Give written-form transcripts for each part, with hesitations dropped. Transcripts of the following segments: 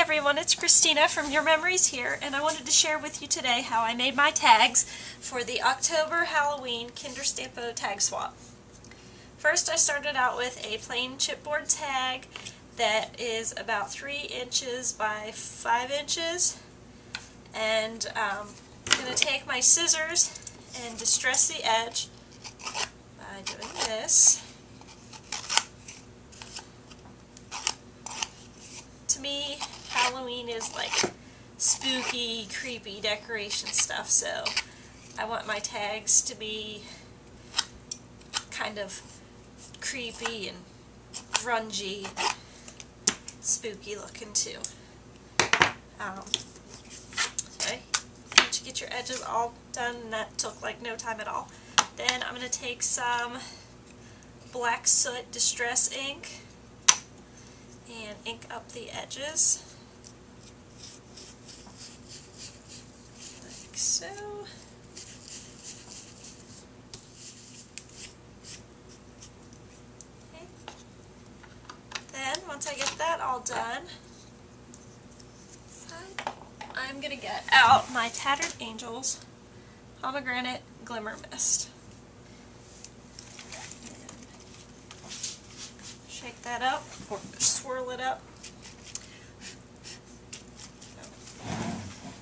everyone, it's Kristina from Your Memories Here, and I wanted to share with you today how I made my tags for the October Halloween KinderStampO tag swap. First I started out with a plain chipboard tag that is about 3 inches by 5 inches, and I'm going to take my scissors and distress the edge by doing this. To me, Halloween is like spooky, creepy decoration stuff, so I want my tags to be kind of creepy and grungy, spooky looking too. So once you get your edges all done, and that took like no time at all, then I'm going to take some black soot distress ink and ink up the edges, like so. Okay. Then, once I get that all done, I'm going to get out my Tattered Angels Pomegranate Glimmer Mist. Shake that up, or swirl it up.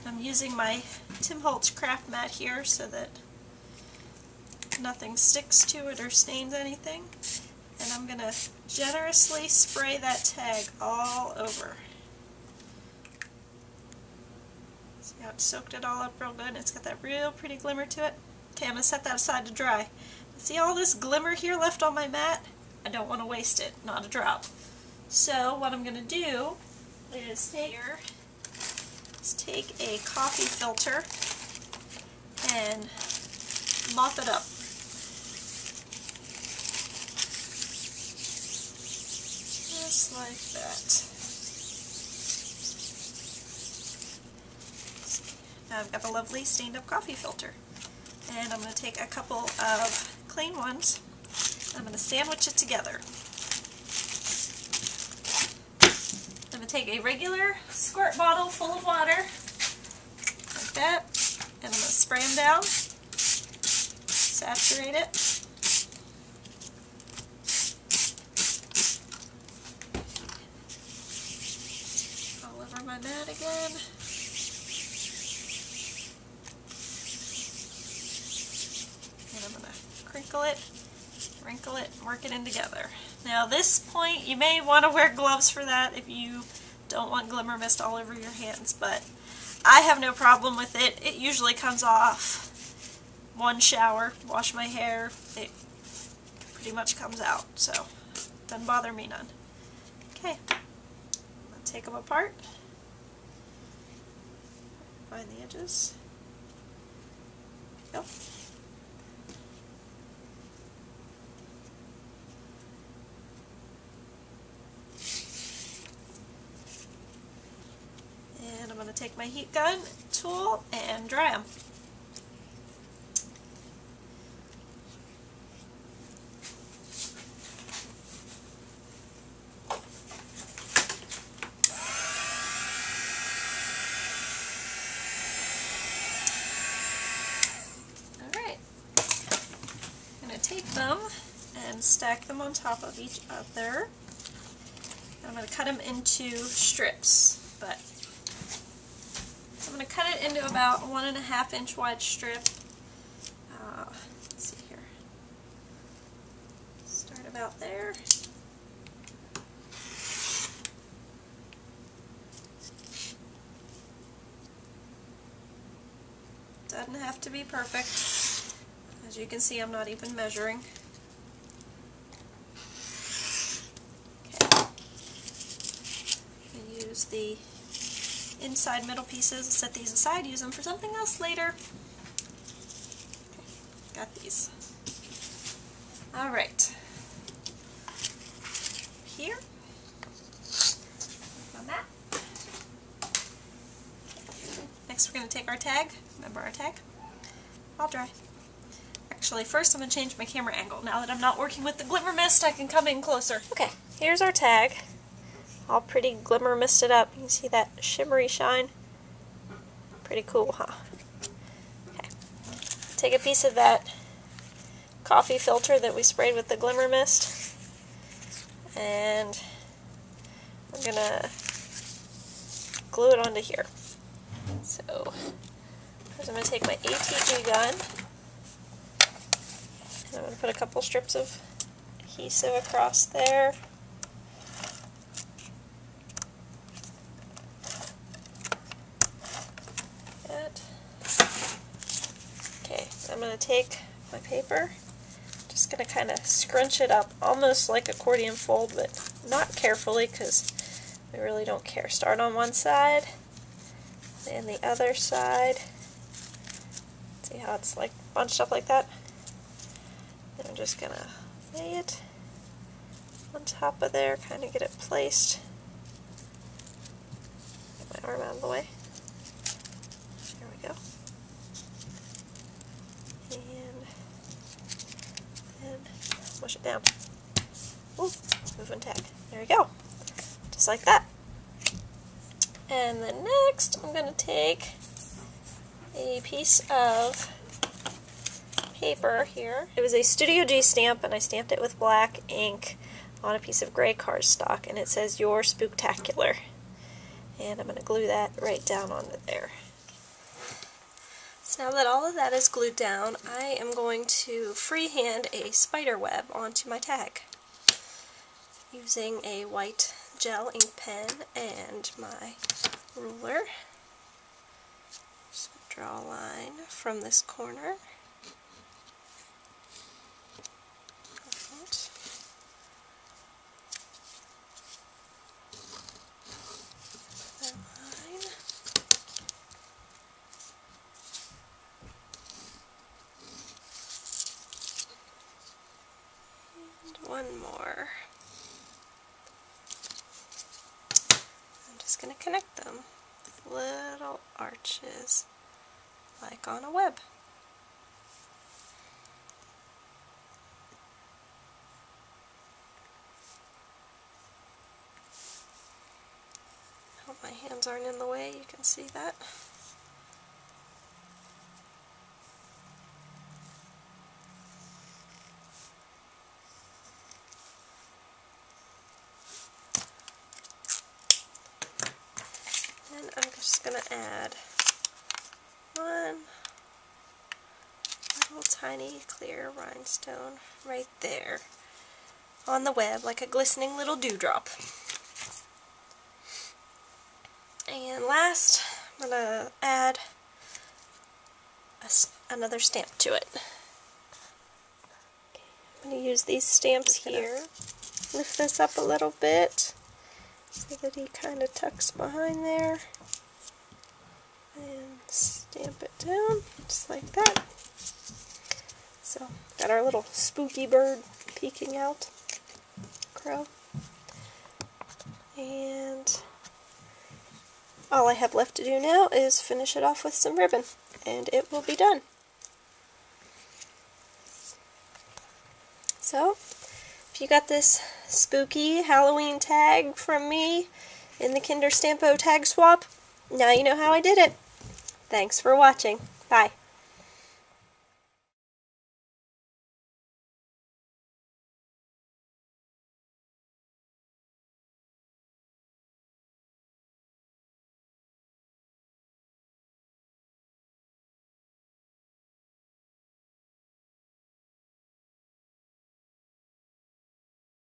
I'm using my Tim Holtz craft mat here so that nothing sticks to it or stains anything. And I'm going to generously spray that tag all over. See how it soaked it all up real good? It's got that real pretty glimmer to it. Okay, I'm going to set that aside to dry. See all this glimmer here left on my mat? I don't want to waste it, not a drop. So what I'm going to do is take a coffee filter and mop it up. Just like that. Now I've got the lovely stained up coffee filter. And I'm going to take a couple of clean ones. I'm going to sandwich it together. I'm going to take a regular squirt bottle full of water, like that, and I'm going to spray them down, saturate it. All over my mat again. And I'm going to crinkle it, wrinkle it, and work it in together. Now this point you may want to wear gloves for that if you don't want glimmer mist all over your hands, but I have no problem with it. It usually comes off one shower, wash my hair, it pretty much comes out, so it doesn't bother me none. Okay, I'm going to take them apart, find the edges. There we go. I'm going to take my heat gun tool and dry them. Alright, I'm going to take them and stack them on top of each other. I'm going to cut them into strips, but I'm going to cut it into about 1.5 inch wide strip. Let's see here. Start about there. Doesn't have to be perfect. As you can see, I'm not even measuring. Okay. I use the inside middle pieces, set these aside, use them for something else later. Okay, got these. Alright. Here. On that. Next we're going to take our tag. Remember our tag? All dry. Actually, first I'm going to change my camera angle. Now that I'm not working with the glimmer mist, I can come in closer. Okay, here's our tag. all pretty glimmer misted up. You can see that shimmery shine. Pretty cool, huh? Okay. Take a piece of that coffee filter that we sprayed with the glimmer mist, and we're gonna glue it onto here. So first I'm gonna take my ATG gun, and I'm gonna put a couple strips of adhesive across there. Okay, I'm going to take my paper, just going to kind of scrunch it up, almost like accordion fold, but not carefully because we really don't care. Start on one side, and the other side. See how it's like bunched up like that? And I'm just going to lay it on top of there, kind of get it placed. Get my arm out of the way. There we go. And push it down. Ooh, move and tag. There we go. Just like that. And then next, I'm going to take a piece of paper here. It was a Studio G stamp, and I stamped it with black ink on a piece of gray cardstock, and it says "You're Spooktacular." And I'm going to glue that right down onto there. So now that all of that is glued down, I am going to freehand a spider web onto my tag using a white gel ink pen and my ruler. Just draw a line from this corner. That line. And one more. I'm just going to connect them with little arches, like on a web. I hope my hands aren't in the way, you can see that. And I'm just going to add one little tiny clear rhinestone right there on the web, like a glistening little dewdrop. And last, I'm going to add another stamp to it. I'm going to use these stamps here. Lift this up a little bit so that he kind of tucks behind there. And stamp it down, just like that. So, got our little spooky bird peeking out. Crow. And all I have left to do now is finish it off with some ribbon, and it will be done. So, if you got this spooky Halloween tag from me in the KinderStampO tag swap, now you know how I did it. Thanks for watching. Bye.